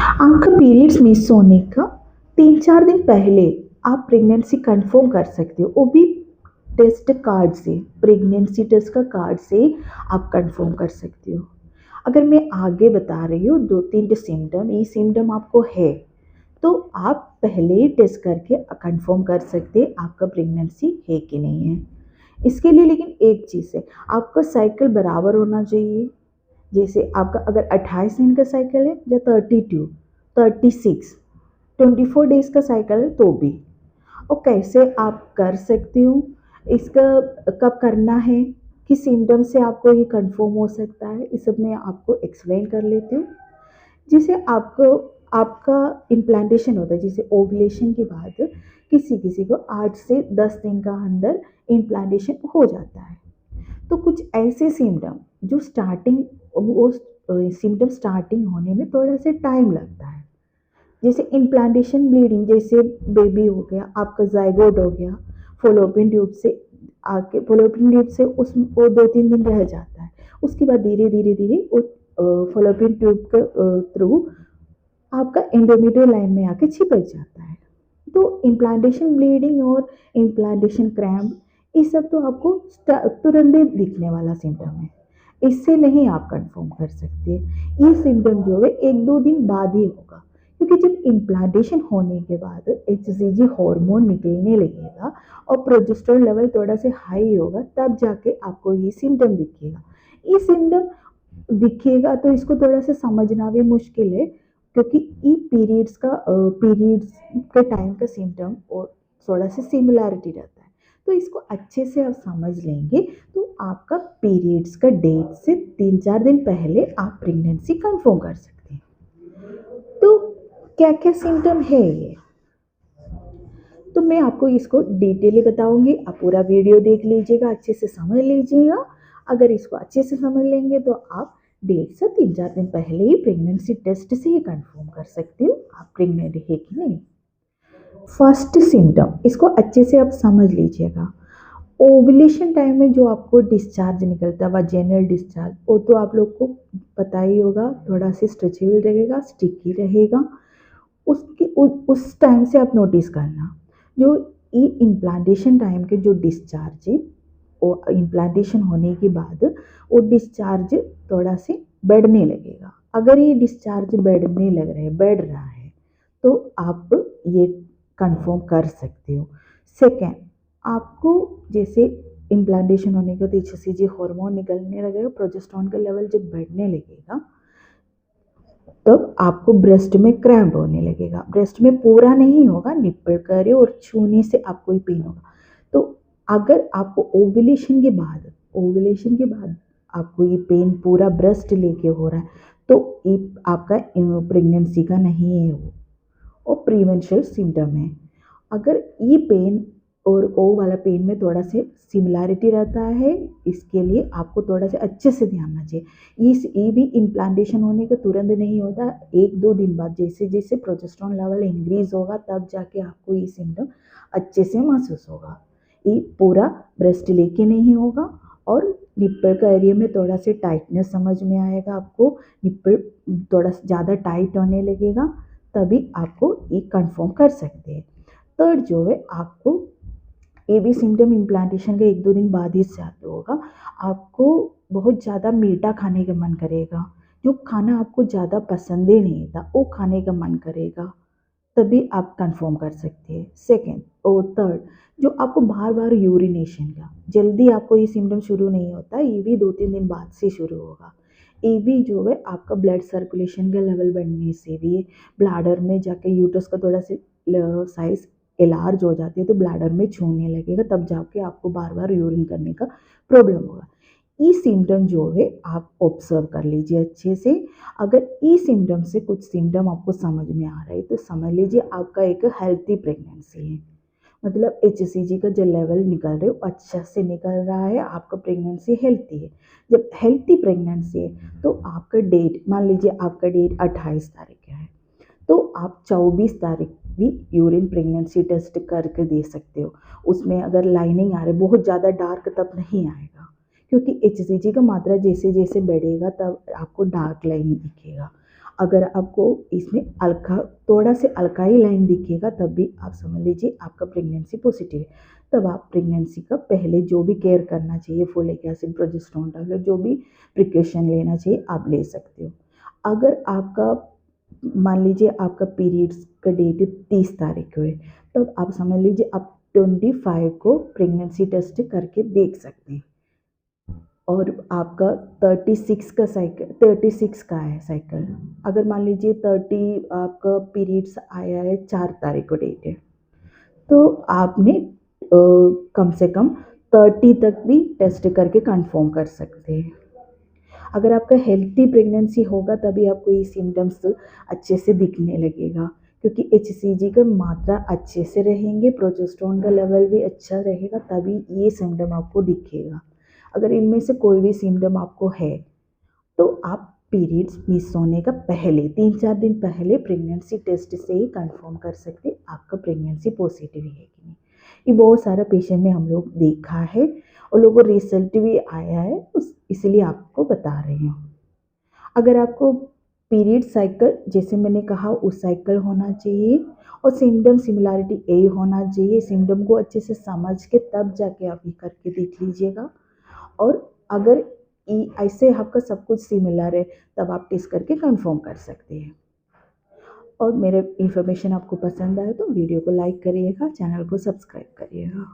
आपका periods miss होने का 3-4 दिन पहले आप प्रेगनेंसी कंफर्म कर सकते हो, वो भी टेस्ट कार्ड से, प्रेगनेंसी टेस्ट का कार्ड से आप कंफर्म कर सकते हो। अगर मैं आगे बता रही हूँ 2-3 सिम्टम, ये सिम्टम आपको है तो आप पहले ही टेस्ट करके कंफर्म कर सकते हैं आपका प्रेगनेंसी है कि नहीं है। इसके लिए लेकिन एक चीज़ है, आपका साइकिल बराबर होना चाहिए। जैसे आपका अगर 28 दिन का साइकिल है या 32, 36, 24 डेज का साइकिल है तो भी। और कैसे आप कर सकते हो इसका, कब करना है, किस सिम्टम से आपको ये कंफर्म हो सकता है, इस सब मैं आपको एक्सप्लेन कर लेती हूँ। जैसे आपको आपका इम्प्लांटेशन होता है, जैसे ओवुलेशन के बाद किसी किसी को 8 से 10 दिन का अंदर इम्प्लांटेशन हो जाता है। तो कुछ ऐसे सिम्टम जो स्टार्टिंग, वो सिम्टम स्टार्टिंग होने में थोड़ा सा टाइम लगता है। जैसे इम्प्लांटेशन ब्लीडिंग, जैसे बेबी हो गया, आपका जाइगोट हो गया, फोलोपियन ट्यूब से आके, फोलोपियन ट्यूब से उस वो 2-3 दिन रह जाता है, उसके बाद धीरे धीरे धीरे वो फोलोपियन ट्यूब के थ्रू आपका एंडोमेट्रियल लाइन में आके चिपक जाता है। तो इम्प्लांटेशन ब्लीडिंग और इम्प्लांटेशन क्रैम्प, ये सब तो आपको तुरंत ही दिखने वाला सिम्टम है, इससे नहीं आप कंफर्म कर सकते। ये सिम्टम जो है 1-2 दिन बाद ही होगा, क्योंकि जब इम्प्लांटेशन होने के बाद HCG हार्मोन निकलने लगेगा और प्रोजेस्टेरोन लेवल थोड़ा सा हाई होगा, तब जाके आपको ये सिम्टम दिखेगा। ये सिम्टम दिखेगा तो इसको थोड़ा सा समझना भी मुश्किल है, क्योंकि ये पीरियड्स के टाइम का सिम्टम और थोड़ा सा सिमिलैरिटी रहता है। तो इसको अच्छे से आप समझ लेंगे तो आपका पीरियड्स का डेट से 3-4 दिन पहले आप प्रेगनेंसी कंफर्म कर सकते हैं। तो क्या क्या सिम्टम है ये, तो मैं आपको इसको डिटेली बताऊंगी, आप पूरा वीडियो देख लीजिएगा, अच्छे से समझ लीजिएगा। अगर इसको अच्छे से समझ लेंगे तो आप डेट से 3-4 दिन पहले ही प्रेगनेंसी टेस्ट से ही कंफर्म कर सकते हो आप प्रेग्नेंट है कि नहीं। फर्स्ट सिम्टम, इसको अच्छे से आप समझ लीजिएगा। ओवुलेशन टाइम में जो आपको डिस्चार्ज निकलता है, वाजेनल डिस्चार्ज, वो तो आप लोग को पता ही होगा, थोड़ा सा स्ट्रेचेबल रहेगा, स्टिकी रहेगा। उस टाइम से आप नोटिस करना, जो ये इम्प्लांटेशन टाइम के जो डिस्चार्ज है, वो इम्प्लांटेशन होने के बाद वो डिस्चार्ज थोड़ा से बढ़ने लगेगा। अगर ये डिस्चार्ज बढ़ रहा है तो आप ये कंफर्म कर सकते हो। सेकेंड, आपको जैसे इम्प्लांटेशन होने के बाद HCG हार्मोन निकलने लगेगा, प्रोजेस्टेरोन का लेवल जब बढ़ने लगेगा तब आपको ब्रेस्ट में क्रैम्प होने लगेगा। ब्रेस्ट में पूरा नहीं होगा, निप्पल करे और छूने से आपको ही पेन होगा। तो अगर आपको ओवुलेशन के बाद आपको ये पेन पूरा ब्रेस्ट लेके हो रहा है तो ये आपका प्रेगनेंसी का नहीं है, वो और प्रीमेंस्ट्रुअल सिम्टम है। अगर ये पेन और ओ वाला पेन में थोड़ा से सिमिलैरिटी रहता है, इसके लिए आपको थोड़ा सा अच्छे से ध्यान रखना चाहिए। ये भी इम्प्लांटेशन होने का तुरंत नहीं होता, 1-2 दिन बाद जैसे जैसे प्रोजेस्टेरोन लेवल इंक्रीज होगा तब जाके आपको ये सिम्टम अच्छे से महसूस होगा। ये पूरा ब्रेस्ट लेके नहीं होगा और निप्पल का एरिया में थोड़ा सा टाइटनेस समझ में आएगा, आपको निप्पल थोड़ा ज़्यादा टाइट होने लगेगा, तभी आपको ये कंफर्म कर सकते हैं। थर्ड जो है, आपको ये भी सिम्टम इम्प्लांटेशन के 1-2 दिन बाद ही चालू होगा। आपको बहुत ज़्यादा मीठा खाने का मन करेगा, जो खाना आपको ज़्यादा पसंद ही नहीं था वो खाने का मन करेगा, तभी आप कंफर्म कर सकते हैं। सेकेंड और थर्ड, जो आपको बार बार यूरिनेशन का, जल्दी आपको ये सिम्टम शुरू नहीं होता, ये भी 2-3 दिन बाद से शुरू होगा। ये भी जो है आपका ब्लड सर्कुलेशन का लेवल बढ़ने से भी है, ब्लैडर में जाके यूट्रस का थोड़ा सा साइज एलार्ज हो जाती है तो ब्लैडर में छूने लगेगा, तब जाके आपको बार बार यूरिन करने का प्रॉब्लम होगा। ये सिम्टम जो है आप ऑब्जर्व कर लीजिए अच्छे से। अगर ई सिम्टम से कुछ सिम्टम आपको समझ में आ रहा है तो समझ लीजिए आपका एक हेल्थी प्रेगनेंसी है, मतलब HCG का जो लेवल निकल रहा है वो अच्छा से निकल रहा है, आपका प्रेगनेंसी हेल्थी है। जब हेल्थी प्रेगनेंसी है तो आपका डेट, मान लीजिए आपका डेट 28 तारीख का है तो आप 24 तारीख भी यूरिन प्रेगनेंसी टेस्ट करके दे सकते हो। उसमें अगर लाइनिंग आ रही, बहुत ज़्यादा डार्क तब नहीं आएगा, क्योंकि HCG का मात्रा जैसे जैसे बढ़ेगा तब आपको डार्क लाइन दिखेगा। अगर आपको इसमें थोड़ा से अल्काई लाइन दिखेगा तब भी आप समझ लीजिए आपका प्रेगनेंसी पॉजिटिव है। तब आप प्रेगनेंसी का पहले जो भी केयर करना चाहिए, फोलिक एसिड, प्रोजेस्टेरोन टैबलेट, जो भी प्रिकॉशन लेना चाहिए आप ले सकते हो। अगर आपका मान लीजिए आपका पीरियड्स का डेट 30 तारीख को है, तब आप समझ लीजिए आप 25 को प्रेगनेंसी टेस्ट करके देख सकते हैं। और आपका 36 का साइकिल, 36 का है साइकिल। अगर मान लीजिए 30 आपका पीरियड्स आया है 4 तारीख को डेट है, तो आपने कम से कम 30 तक भी टेस्ट करके कंफर्म कर सकते हैं। अगर आपका हेल्थी प्रेगनेंसी होगा तभी आपको ये सिम्टम्स अच्छे से दिखने लगेगा, क्योंकि HCG का मात्रा अच्छे से रहेंगे, प्रोजेस्टेरोन का लेवल भी अच्छा रहेगा, तभी ये सिम्टम आपको दिखेगा। अगर इनमें से कोई भी सिम्टम आपको है तो आप पीरियड्स मिस होने का पहले 3-4 दिन पहले प्रेगनेंसी टेस्ट से ही कंफर्म कर सकते आपका प्रेगनेंसी पॉजिटिव है कि नहीं। ये बहुत सारा पेशेंट में हम लोग देखा है और लोगों को रिजल्ट भी आया है, इसलिए आपको बता रही हूँ। अगर आपको पीरियड साइकिल जैसे मैंने कहा उस साइकिल होना चाहिए और सिम्टम सिमिलैरिटी ए होना चाहिए, सिम्टम को अच्छे से समझ के तब जाके आप ये करके देख लीजिएगा। और अगर ऐसे आपका सब कुछ सिमिलर है तब आप टेस्ट करके कंफर्म कर सकते हैं। और मेरे इन्फॉर्मेशन आपको पसंद आए तो वीडियो को लाइक करिएगा, चैनल को सब्सक्राइब करिएगा।